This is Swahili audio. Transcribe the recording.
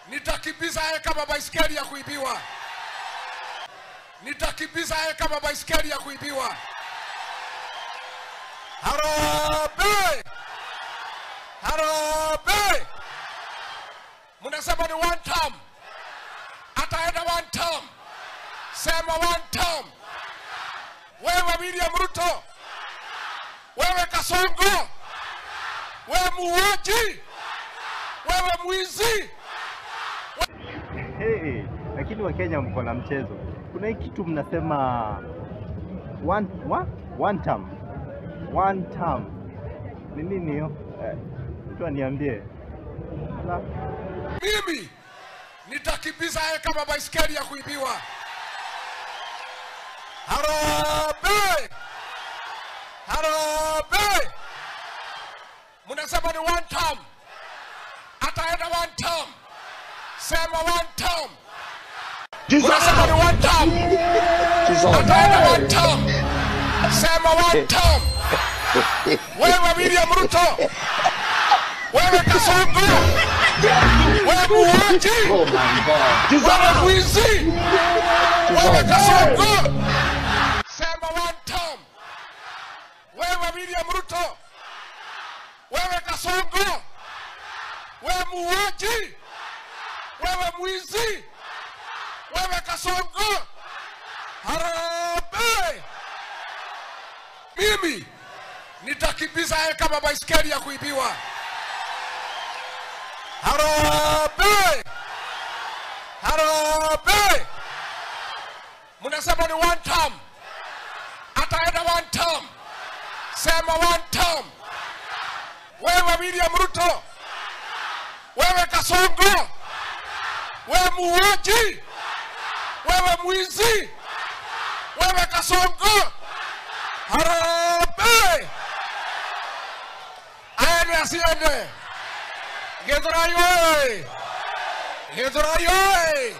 Nitakimbiza yeye kama baiskeli ya kuibiwa. Nitakimbiza yeye kama baiskeli ya kuibiwa. Harambee! Harambee! Mnasema ni one term. Ataenda one term. Sema one term. Wewe William Ruto. Wewe Kasongo. Wewe muuaji. Wewe mwizi. Lakini wa Kenya mko na mchezo. Kuna hiki kitu mnasema one term. One term. Ni nini hiyo? Mtu aniambie. Mimi nitakimbiza yeye kama baiskeli ya kuibiwa. Harambee! Harambee! Mnasema ni one term. Ataenda one term. Sema one term. Mnasema ni one term. Ataenda one term. Sema one term. Wewe William Ruto. Wewe Kasongo. Wewe muuaji. Oh my God. Wewe mwizi. Wewe Kasongo. Sema one term. Wewe William Ruto. Wewe Kasongo. Wewe muuaji. Wewe mwizi. Wewe Kasongo. Harambee! Mimi nitakimbiza yeye kama baiskeli ya kuibiwa. Harambee! Harambee! Mnasema ni one term. Ataenda one term. Sema one term. Wewe William Ruto. Wewe Kasongo. Wewe muuaji. Wewe mwizi. Wewe Kasongo. Harambee! Aende asiende. Githurai oye! Githurai oye!